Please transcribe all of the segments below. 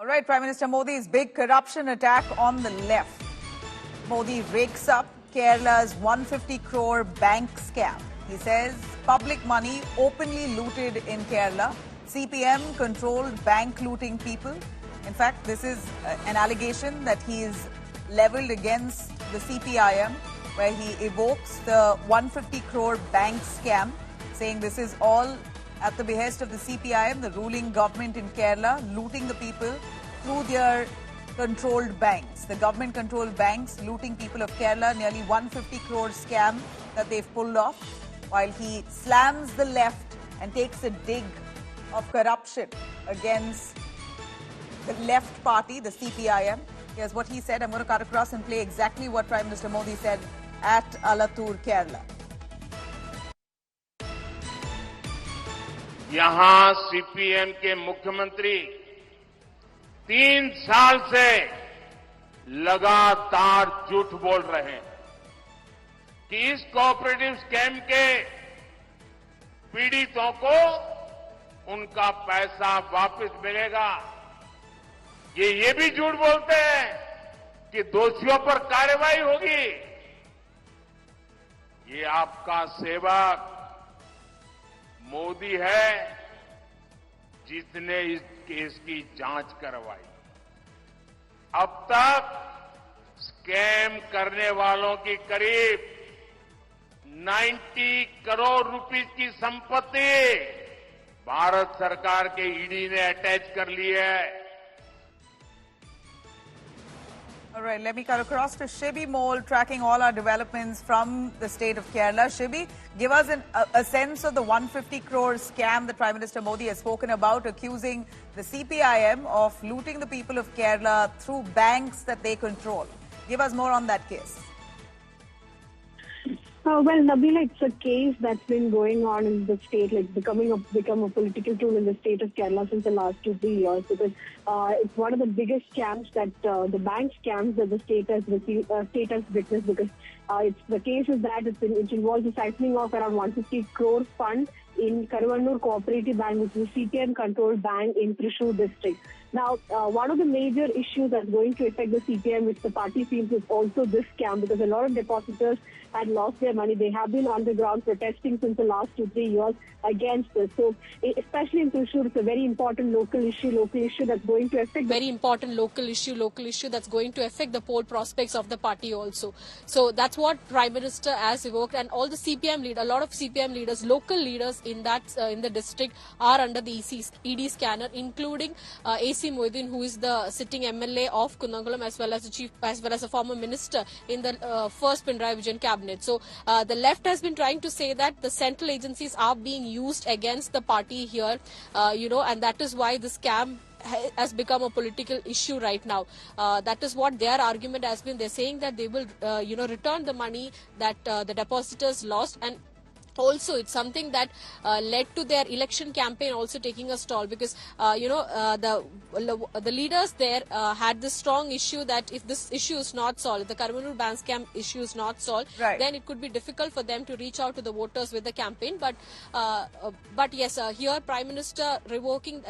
All right, Prime Minister Modi's big corruption attack on the left. Modi rakes up Kerala's 150 crore bank scam. He says public money openly looted in Kerala. CPM controlled bank looting people. In fact, this is an allegation that he is leveled against the CPIM, where he evokes the 150 crore bank scam, saying this is all at the behest of the CPIM, the ruling government in Kerala, looting the people through their controlled banks. The government-controlled banks looting people of Kerala, nearly 150 crore scam that they've pulled off, while he slams the left and takes a dig of corruption against the left party, the CPIM. Here's what he said. I'm going to cut across and play exactly what Prime Minister Modi said at Alathur, Kerala. यहाँ CPM के मुख्यमंत्री 3 साल से लगातार झूठ बोल रहे हैं कि इस कोऑपरेटिव स्कैम के पीड़ितों को उनका पैसा वापस मिलेगा। ये भी झूठ बोलते हैं कि दोषियों पर कार्रवाई होगी। ये आपका सेवक मोदी है जिसने इस केस की जांच करवाई। अब तक स्कैम करने वालों की करीब 90 करोड़ रुपए की संपत्ति भारत सरकार के ईडी ने अटैच कर ली है। All right, let me cut across to Shibi Mole, tracking all our developments from the state of Kerala. Shibi, give us a sense of the 150 crore scam that Prime Minister Modi has spoken about, accusing the CPIM of looting the people of Kerala through banks that they control. Give us more on that case. Well, Nabila, it's a case that's been going on in the state, like become a political tool in the state of Kerala since the last 2-3 years, because it's one of the biggest scams that the bank scams that the state has witnessed. Because the case is that it involves the siphoning of around 150 crore fund in Karuvannur Cooperative Bank, which is a CPM-controlled bank in Thrissur district. Now, one of the major issues that's going to affect the CPM, which the party feels, is also this scam, because a lot of depositors had lost their money. They have been on the ground protesting since the last 2-3 years against this. So, especially in Thrissur, it's a very important local issue that's going to affect... Very important local issue that's going to affect the poll prospects of the party also. So, that's what Prime Minister has evoked, and all the CPM leaders, a lot of CPM leaders, local leaders in the district are under the ED scanner, including AC Moideen, who is the sitting MLA of Kunnangalam, as well as a former minister in the first Pinarayi Vijayan cabinet. So the left has been trying to say that the central agencies are being used against the party here, and that is why the scam has become a political issue right now. That is what their argument has been. They're saying that they will, return the money that the depositors lost, and also it's something that led to their election campaign also taking a stall, because the leaders there had this strong issue that if this issue is not solved, if the Karuvannur bank scam issue is not solved, right, then it could be difficult for them to reach out to the voters with the campaign. But yes, here Prime Minister revoking,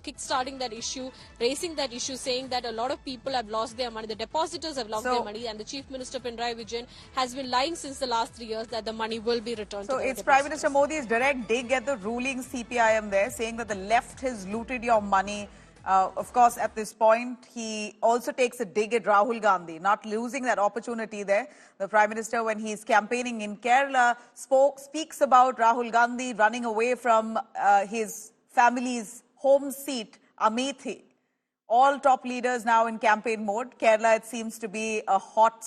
kick-starting that issue, raising that issue, saying that a lot of people have lost their money, the depositors have lost their money, and the Chief Minister Pinarayi Vijayan has been lying since the last 3 years that the money will be returned to it's Prime Minister Modi's direct dig at the ruling CPIM there, saying that the left has looted your money. Of course, at this point, he also takes a dig at Rahul Gandhi, not losing that opportunity there. The Prime Minister, when he's campaigning in Kerala, speaks about Rahul Gandhi running away from his family's home seat, Amethi. All top leaders now in campaign mode. Kerala, it seems to be a hot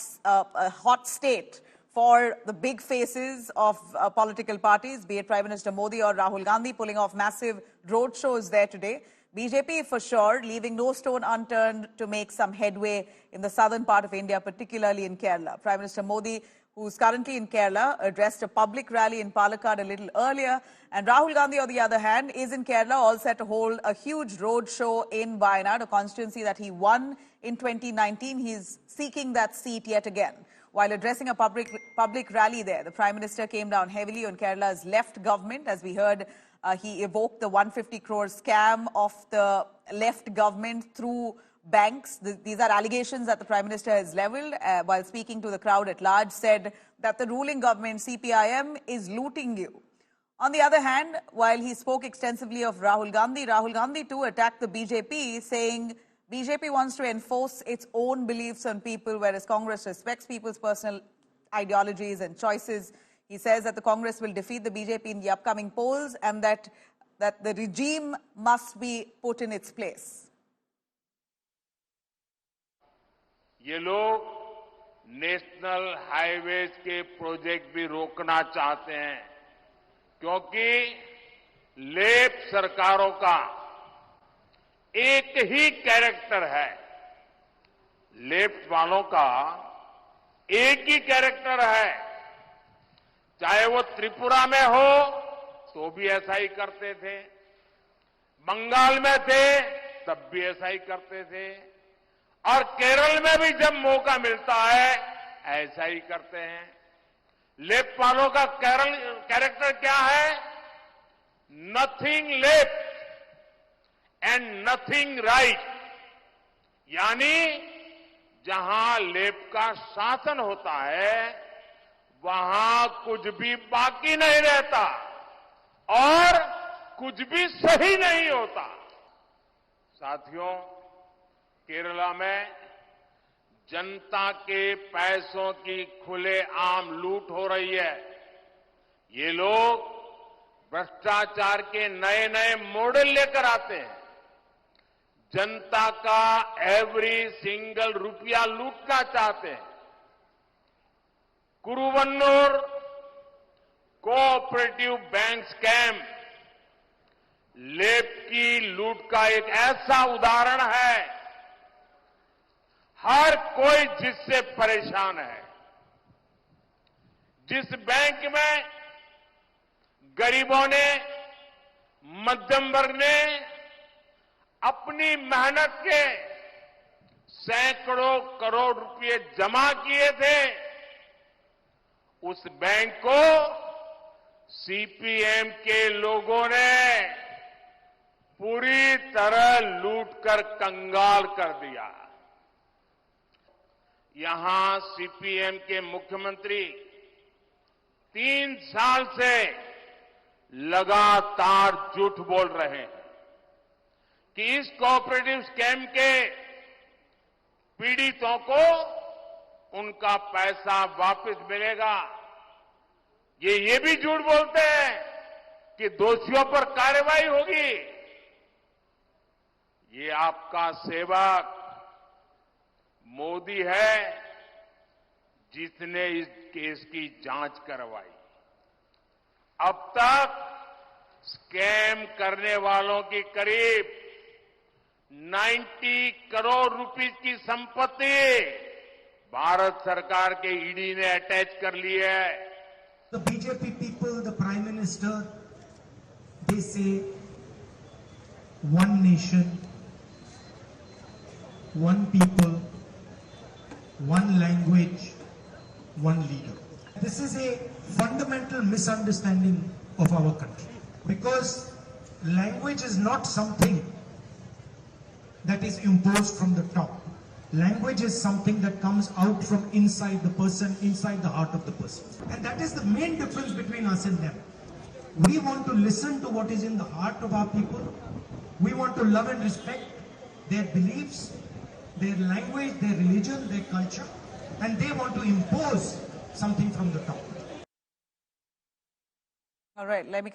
state for the big faces of political parties, be it Prime Minister Modi or Rahul Gandhi, pulling off massive road shows there today. BJP, for sure, leaving no stone unturned to make some headway in the southern part of India, particularly in Kerala. Prime Minister Modi, who's currently in Kerala, addressed a public rally in Palakkad a little earlier. And Rahul Gandhi, on the other hand, is in Kerala, all set to hold a huge road show in Wayanad, a constituency that he won in 2019. He's seeking that seat yet again. While addressing a public rally there, the Prime Minister came down heavily on Kerala's left government, as we heard He evoked the 150 crore scam of the left government through banks. These are allegations that the Prime Minister has leveled while speaking to the crowd at large, said that the ruling government, CPIM, is looting you. On the other hand, while he spoke extensively of Rahul Gandhi too attacked the BJP, saying BJP wants to enforce its own beliefs on people, whereas Congress respects people's personal ideologies and choices. He says that the Congress will defeat the BJP in the upcoming polls and that the regime must be put in its place. ये लोग national highways के project भी रोकना चाहते हैं, क्योंकि left सरकारों का एक ही कैरेक्टर है। लेफ्ट वालों का एक ही कैरेक्टर है। चाहे वो त्रिपुरा में हो तो भी ऐसा ही करते थे, बंगाल में थे तब भी ऐसा ही करते थे, और केरल में भी जब मौका मिलता है ऐसा ही करते हैं। लेफ्ट वालों का कैरेक्टर क्या है? Nothing left and nothing right, यानी जहां लेफ्ट का शासन होता है वहां कुछ भी बाकी नहीं रहता और कुछ भी सही नहीं होता। साथियों, केरला में जनता के पैसों की खुलेआम लूट हो रही है। ये लोग भ्रष्टाचार के नए नए मॉडल लेकर आते हैं, जनता का एवरी सिंगल रुपया लूटना चाहते हैं। कुरुवन्नूर कोऑपरेटिव बैंक स्कैम लेफ्ट की लूट का एक ऐसा उदाहरण है। हर कोई जिससे परेशान है, जिस बैंक में गरीबों ने, मध्यम वर्ग ने अपनी मेहनत के सैकड़ों करोड़ रुपए जमा किए थे, उस बैंक को सीपीएम के लोगों ने पूरी तरह लूटकर कंगाल कर दिया। यहां सीपीएम के मुख्यमंत्री 3 साल से लगातार झूठ बोल रहे हैं कि इस कोऑपरेटिव स्कैम के पीड़ितों को उनका पैसा वापस मिलेगा। ये भी झूठ बोलते हैं कि दोषियों पर कार्रवाई होगी। ये आपका सेवक मोदी है जिसने इस केस की जांच करवाई। अब तक स्कैम करने वालों की करीब 90 करोड़ रुपीस की संपत्ति भारत सरकार के ईडी ने अटैच कर ली है। The BJP people, the Prime Minister, they say one nation, one people, one language, one leader. This is a fundamental misunderstanding of our country, because language is not something that is imposed from the top. Language is something that comes out from inside the person, inside the heart of the person. And that is the main difference between us and them. We want to listen to what is in the heart of our people. We want to love and respect their beliefs, their language, their religion, their culture, and they want to impose something from the top. All right, let me